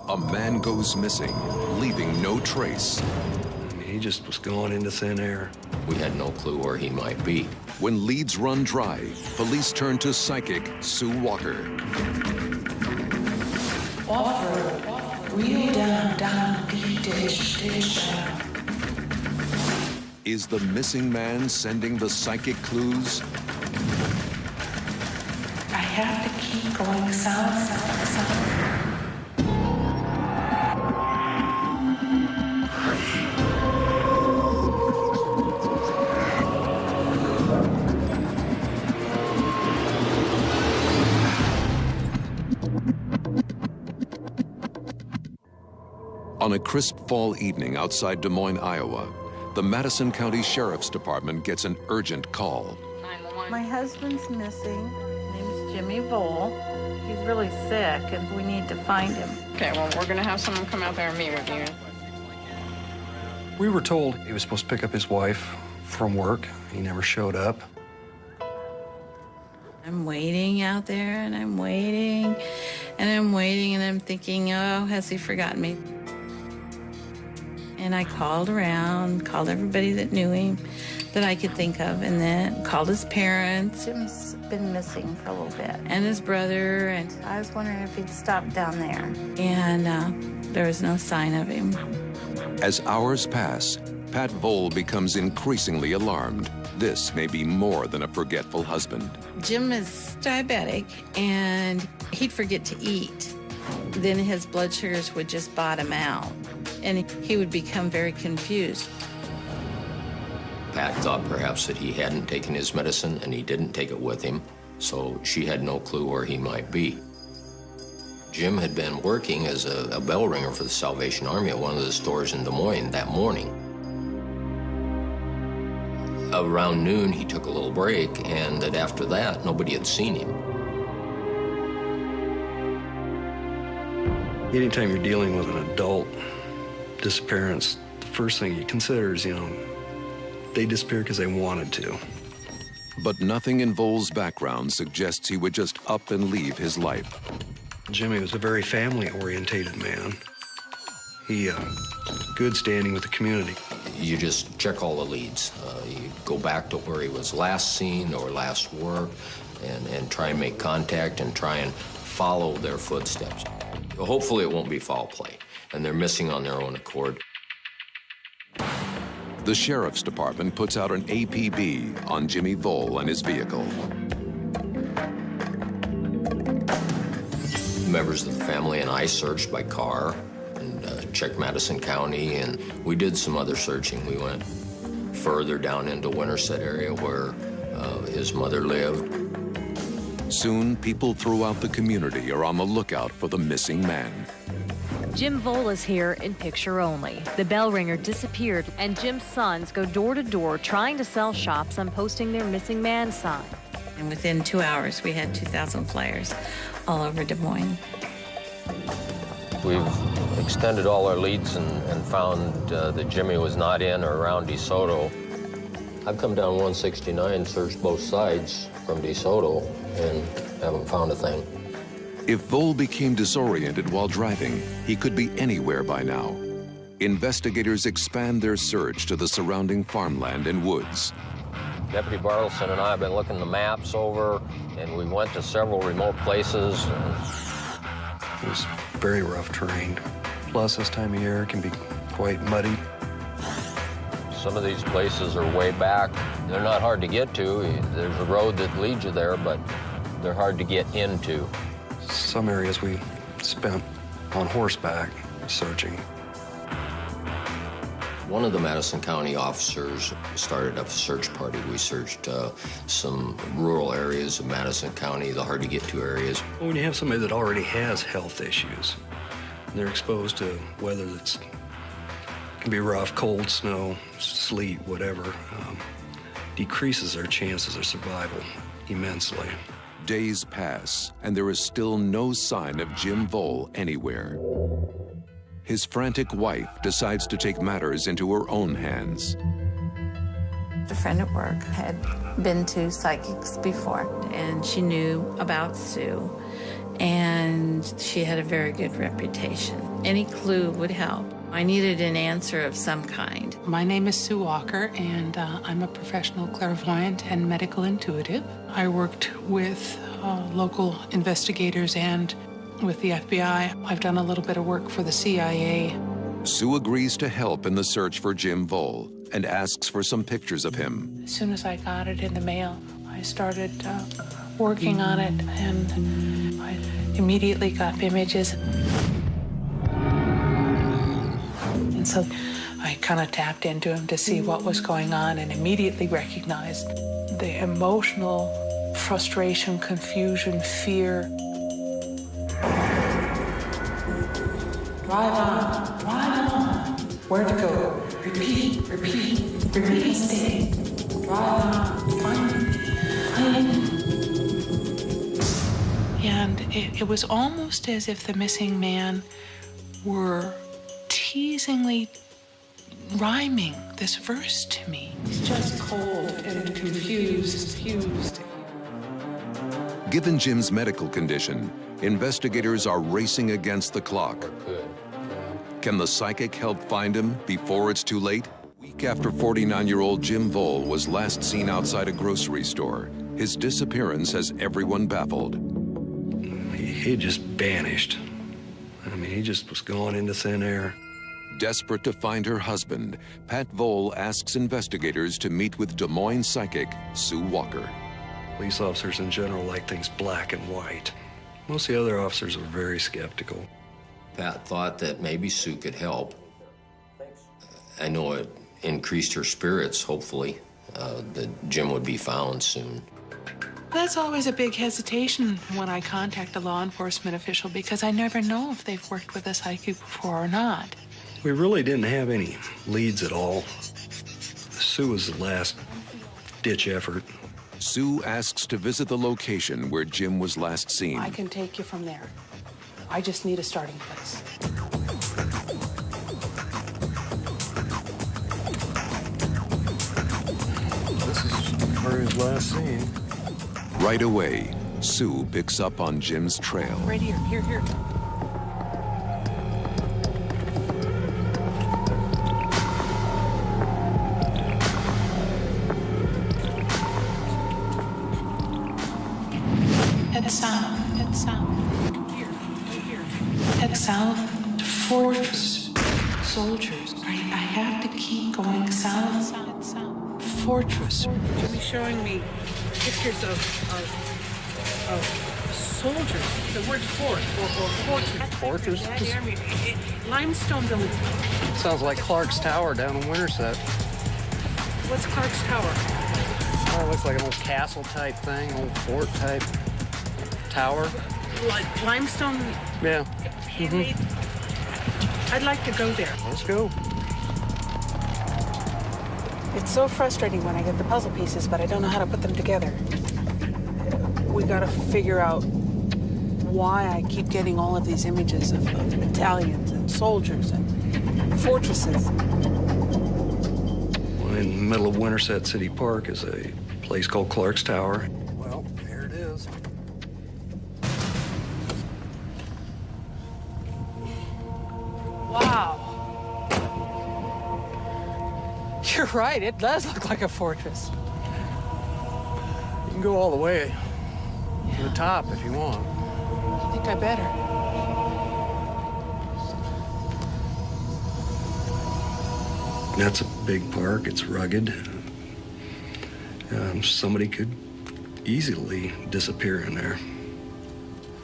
A man goes missing, leaving no trace. He just was going into thin air. We had no clue where he might be. When leads run dry, police turn to psychic Sue Walker. Offer, reel down, deep ditch down. Is the missing man sending the psychic clues? I have to keep going south. On a crisp fall evening outside Des Moines, Iowa, the Madison County Sheriff's Department gets an urgent call. 911. My husband's missing. His name's Jimmy Vole. He's really sick, and we need to find him. Okay, well, we're gonna have someone come out there and meet with you. We were told he was supposed to pick up his wife from work. He never showed up. I'm waiting out there, and I'm waiting, and I'm waiting, and I'm thinking, oh, has he forgotten me? And I called around, called everybody that knew him that I could think of, and then called his parents. Jim's been missing for a little bit, and his brother, and I was wondering if he'd stopped down there. And there was no sign of him. As hours pass, Pat Vole becomes increasingly alarmed. This may be more than a forgetful husband. Jim is diabetic, and he'd forget to eat. Then his blood sugars would just bottom out, and he would become very confused. Pat thought perhaps that he hadn't taken his medicine and he didn't take it with him, so she had no clue where he might be. Jim had been working as a bell ringer for the Salvation Army at one of the stores in Des Moines that morning. Around noon, he took a little break, and that after that, nobody had seen him. Anytime you're dealing with an adult disappearance, the first thing you consider is, they disappeared because they wanted to. But nothing in Vole's background suggests he would just up and leave his life. Jimmy was a very family-orientated man. He good standing with the community. You just check all the leads. You go back to where he was last seen or last worked and try and make contact and try and follow their footsteps. Hopefully it won't be foul play, and they're missing on their own accord. The Sheriff's Department puts out an APB on Jimmy Vole and his vehicle. Members of the family and I searched by car and checked Madison County, and we did some other searching. We went further down into Winterset area where his mother lived. Soon, people throughout the community are on the lookout for the missing man. Jim Vole is here in picture only. The bell ringer disappeared, and Jim's sons go door to door trying to sell shops on posting their missing man sign. And within 2 hours, we had 2,000 flyers all over Des Moines. We've extended all our leads and found that Jimmy was not in or around DeSoto. I've come down 169, searched both sides from DeSoto, and haven't found a thing. If Vole became disoriented while driving, he could be anywhere by now. Investigators expand their search to the surrounding farmland and woods. Deputy Bartleson and I have been looking the maps over, and we went to several remote places. It was very rough terrain. Plus, this time of year can be quite muddy. Some of these places are way back. They're not hard to get to. There's a road that leads you there, but they're hard to get into. Some areas we spent on horseback searching. One of the Madison County officers started up a search party. We searched some rural areas of Madison County, the hard-to-get-to areas. When you have somebody that already has health issues, they're exposed to weather that's can be rough, cold, snow, sleet, whatever, decreases their chances of survival immensely. Days pass, and there is still no sign of Jim Vole anywhere. His frantic wife decides to take matters into her own hands. A friend at work had been to psychics before, and she knew about Sue. and she had a very good reputation. Any clue would help. I needed an answer of some kind. My name is Sue Walker, and I'm a professional clairvoyant and medical intuitive. I worked with local investigators and with the FBI. I've done a little bit of work for the CIA. Sue agrees to help in the search for Jim Vole and asks for some pictures of him. As soon as I got it in the mail, I started working on it, and I immediately got images. And so I kind of tapped into him to see what was going on and immediately recognized the emotional frustration, confusion, fear. Drive on, drive on. Where to go? Repeat, repeat, repeat and stay. Drive on, find me. And it was almost as if the missing man were teasingly rhyming this verse to me. He's just cold and confused. Given Jim's medical condition, investigators are racing against the clock. Can the psychic help find him before it's too late? A week after 49-year-old Jim Vole was last seen outside a grocery store, his disappearance has everyone baffled. He just vanished. I mean, he just was gone into thin air. Desperate to find her husband, Pat Vole asks investigators to meet with Des Moines psychic Sue Walker. Police officers in general like things black and white. Most of the other officers are very skeptical. Pat thought that maybe Sue could help. I know it increased her spirits, hopefully, that Jim would be found soon. That's always a big hesitation when I contact a law enforcement official, because I never know if they've worked with a psychic before or not. We really didn't have any leads at all. Sue was the last ditch effort. Sue asks to visit the location where Jim was last seen. I can take you from there. I just need a starting place. This is where he was last seen. Right away, Sue picks up on Jim's trail. Right here. Head south. Here. Head south to Fortress. Soldiers. I have to keep going south. Fortress. You'll be showing me pictures of soldiers. The word fort or fortress. Fortress? Limestone buildings. Sounds like Clark's Tower down in Winterset. What's Clark's Tower? Oh, it looks like an old castle type thing, old fort type tower. Like limestone? Yeah. I'd like to go there. Let's go. It's so frustrating when I get the puzzle pieces, but I don't know how to put them together. We gotta figure out why I keep getting all of these images of battalions and soldiers and fortresses. Well, in the middle of Winterset City Park is a place called Clark's Tower. Well, here it is. Wow. You're right, it does look like a fortress. You can go all the way to the top if you want. I think I better. That's a big park. It's rugged. Somebody could easily disappear in there.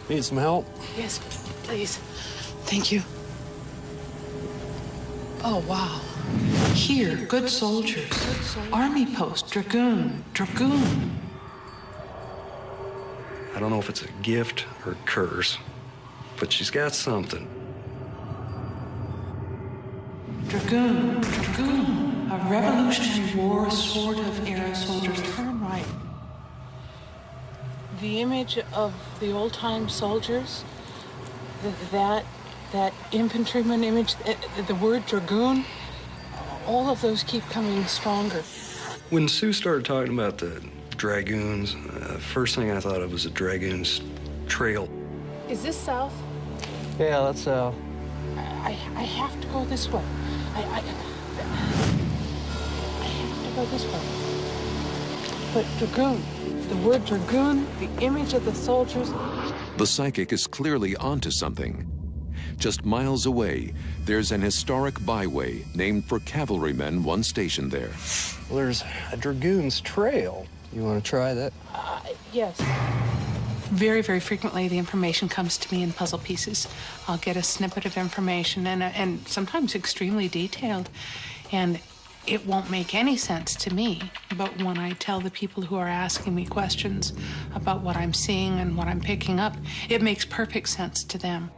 Need some help? Yes, please. Thank you. Oh, wow. Here, good soldiers. Army post, dragoon. I don't know if it's a gift or a curse, but she's got something. Dragoon. A Revolutionary War sort of era soldiers. Turn right. The image of the old-time soldiers, that infantryman image, the word dragoon, all of those keep coming stronger. When Sue started talking about the dragoons, first thing I thought of was a dragoon's trail. Is this south? Yeah, that's south. I have to go this way. I have to go this way. But Dragoon, the word Dragoon, the image of the soldiers. The psychic is clearly onto something. Just miles away, there's an historic byway named for cavalrymen once stationed there. Well, there's a Dragoon's Trail. You want to try that? Yes. Very, very frequently, the information comes to me in puzzle pieces. I'll get a snippet of information, and sometimes extremely detailed, and it won't make any sense to me. But when I tell the people who are asking me questions about what I'm seeing and what I'm picking up, it makes perfect sense to them.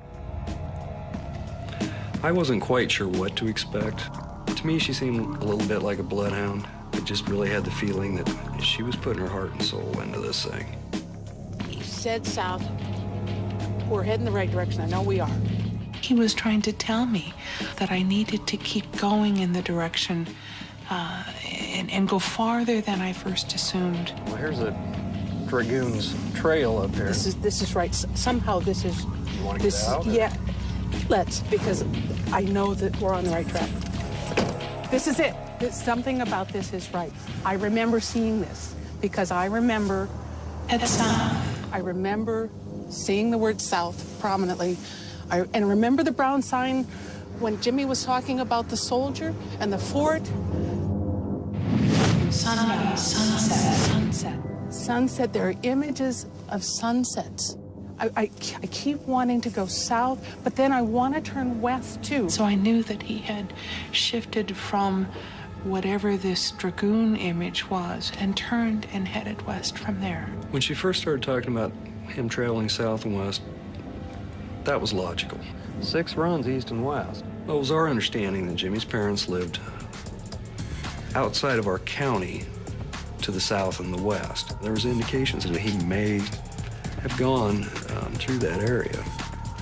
I wasn't quite sure what to expect. To me, she seemed a little bit like a bloodhound. I just really had the feeling that she was putting her heart and soul into this thing. He said south. We're heading the right direction. I know we are. He was trying to tell me that I needed to keep going in the direction and go farther than I first assumed. Well, here's a Dragoon's Trail up here. This is right. Somehow this is. You want to get out? Yeah. Let's, because I know that we're on the right track. This is it. Something about this is right. I remember seeing this because I remember at south. I remember seeing the word south prominently. And remember the brown sign when Jimmy was talking about the soldier and the fort? Sunrise, sunset, sunset. Sunset. There are images of sunsets. I keep wanting to go south, but then I want to turn west, too. So I knew that he had shifted from whatever this Dragoon image was and turned and headed west from there. When she first started talking about him traveling south and west, that was logical. 6 runs east and west. Well, it was our understanding that Jimmy's parents lived outside of our county to the south and the west. There was indications that he may have gone through that area.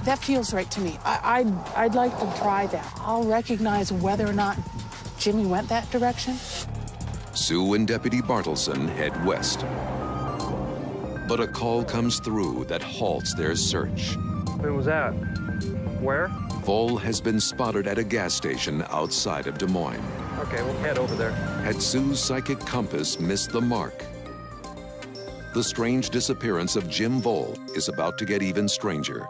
That feels right to me. I'd like to try that. I'll recognize whether or not Jimmy went that direction. Sue and Deputy Bartleson head west. But a call comes through that halts their search. Who was that? Where? Vole has been spotted at a gas station outside of Des Moines. Okay, we'll head over there. Had Sue's psychic compass missed the mark? The strange disappearance of Jim Vole is about to get even stranger.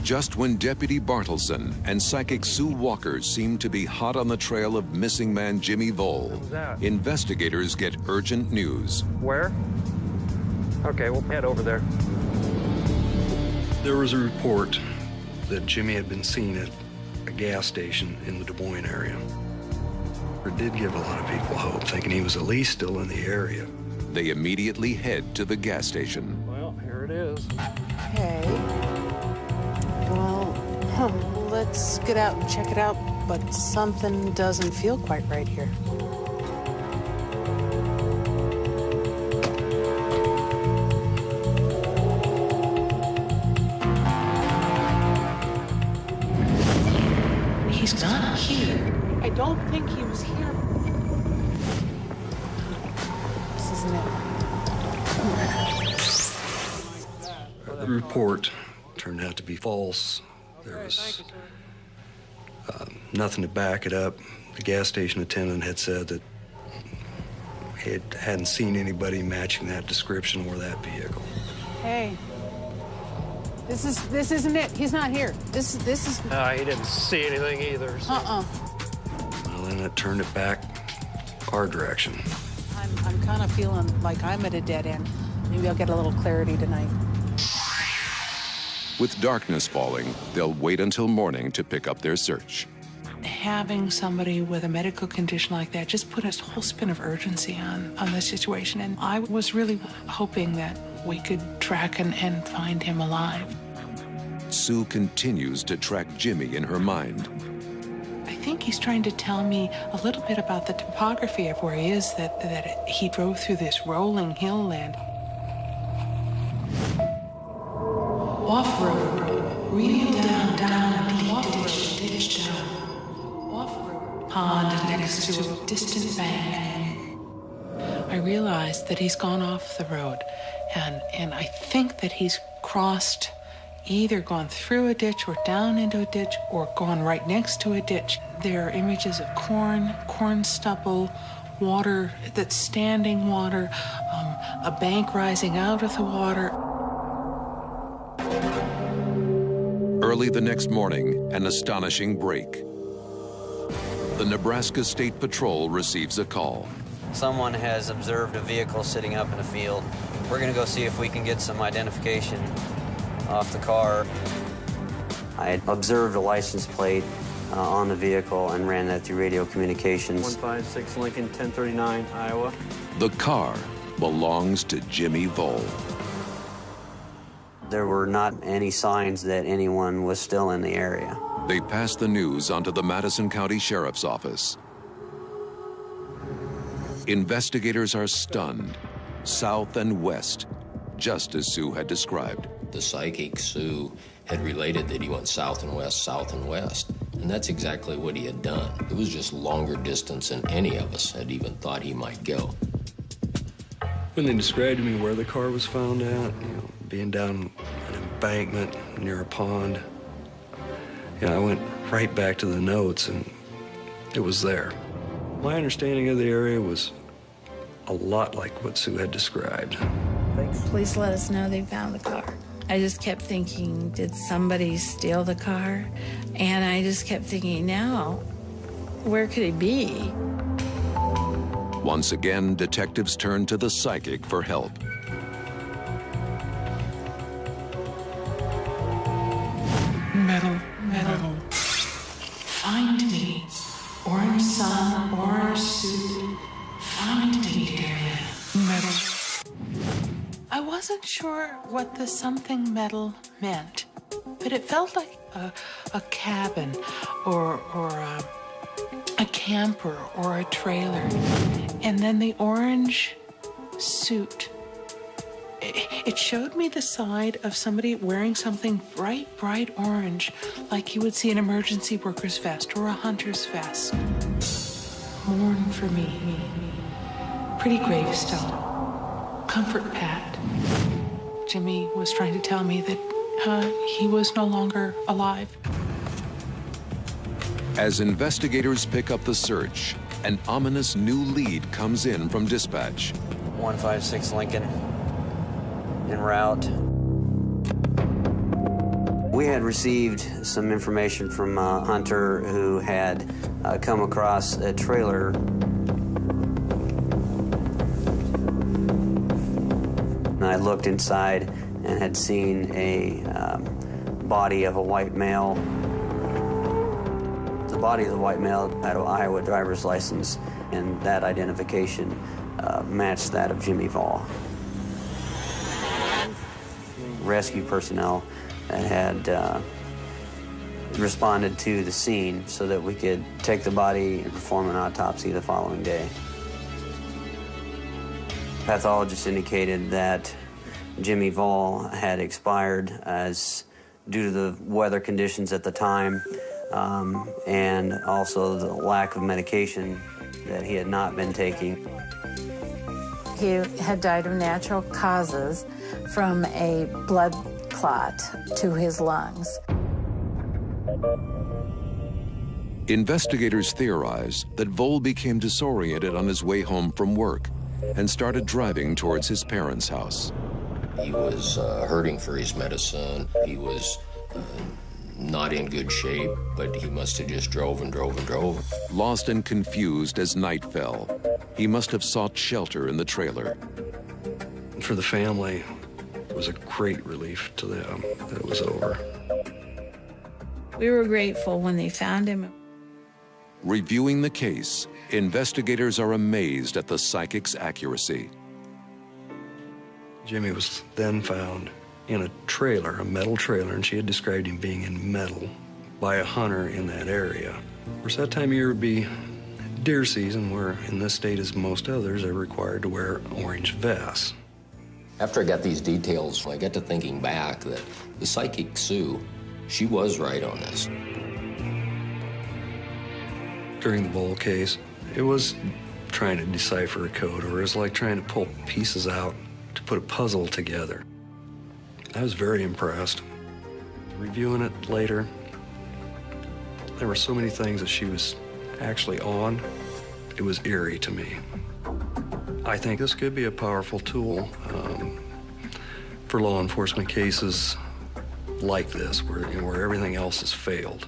Just when Deputy Bartleson and psychic Sue Walker seem to be hot on the trail of missing man Jimmy Vole, investigators get urgent news. Where? Okay, we'll head over there. There was a report that Jimmy had been seen at a gas station in the Des Moines area. It did give a lot of people hope, thinking he was at least still in the area. They immediately head to the gas station. Well, here it is. Okay. Well, let's get out and check it out, but something doesn't feel quite right here. He's not here. I don't think he was here. This isn't it. The report turned out to be false. There was nothing to back it up. The gas station attendant had said that he hadn't seen anybody matching that description or that vehicle. Hey, this isn't it. He's not here. This is. He didn't see anything either. So. Well, then it turned it back our direction. I'm kind of feeling like I'm at a dead end. Maybe I'll get a little clarity tonight. With darkness falling, they'll wait until morning to pick up their search. Having somebody with a medical condition like that just put a whole spin of urgency on the situation. And I was really hoping that we could track and find him alive. Sue continues to track Jimmy in her mind. I think he's trying to tell me a little bit about the topography of where he is, that he drove through this rolling hill land. Off-road, real down, deep ditch down. Off-road, pond next to a distant bank. I realized that he's gone off the road And I think that he's crossed, either gone through a ditch or down into a ditch or gone right next to a ditch. There are images of corn stubble, water that's standing water, a bank rising out of the water. Early the next morning, an astonishing break. The Nebraska State Patrol receives a call. Someone has observed a vehicle sitting up in a field. We're going to go see if we can get some identification off the car. I had observed a license plate on the vehicle and ran that through radio communications. 156 Lincoln, 1039, Iowa. The car belongs to Jimmy Vole. There were not any signs that anyone was still in the area. They pass the news onto the Madison County Sheriff's Office. Investigators are stunned, south and west, just as Sue had described. The psychic, Sue, had related that he went south and west, and that's exactly what he had done. It was just longer distance than any of us had even thought he might go. When they described to me where the car was found at, being down an embankment near a pond, I went right back to the notes, and it was there. My understanding of the area was a lot like what Sue had described. Please let us know they found the car. I just kept thinking, did somebody steal the car? And I just kept thinking, now, where could he be? Once again, detectives turn to the psychic for help. Metal. Find me. Orange sun, orange suit. Find me, dear metal. I wasn't sure what the something metal meant, but it felt like a cabin or a camper or a trailer. And then the orange suit. It showed me the side of somebody wearing something bright orange, like you would see an emergency worker's vest or a hunter's vest. Mourn for me. Pretty gravestone. Comfort pat. Jimmy was trying to tell me that he was no longer alive. As investigators pick up the search, an ominous new lead comes in from dispatch. 156 Lincoln, en route. We had received some information from a hunter who had come across a trailer. And I looked inside and had seen a body of a white male. The body of the white male had an Iowa driver's license, and that identification matched that of Jimmy Vole. Rescue personnel had responded to the scene so that we could take the body and perform an autopsy the following day. Pathologists indicated that Jimmy Vole had expired due to the weather conditions at the time, and also the lack of medication that he had not been taking. He had died of natural causes from a blood clot to his lungs. Investigators theorize that Vole became disoriented on his way home from work and started driving towards his parents' house. He was hurting for his medicine. He was not in good shape, but he must have just drove and drove and drove. Lost and confused as night fell, he must have sought shelter in the trailer. For the family, it was a great relief to them that it was over. We were grateful when they found him. Reviewing the case, investigators are amazed at the psychic's accuracy. Jimmy was then found in a trailer, a metal trailer, and she had described him being in metal by a hunter in that area. Of course, that time of year would be deer season, where in this state, as most others, are required to wear orange vests. After I got these details, I got to thinking back that the psychic Sue, she was right on this. During the Vole case, it was trying to decipher a code, or it was like trying to pull pieces out to put a puzzle together. I was very impressed. Reviewing it later, there were so many things that she was actually on. It was eerie to me. I think this could be a powerful tool for law enforcement cases like this, where everything else has failed.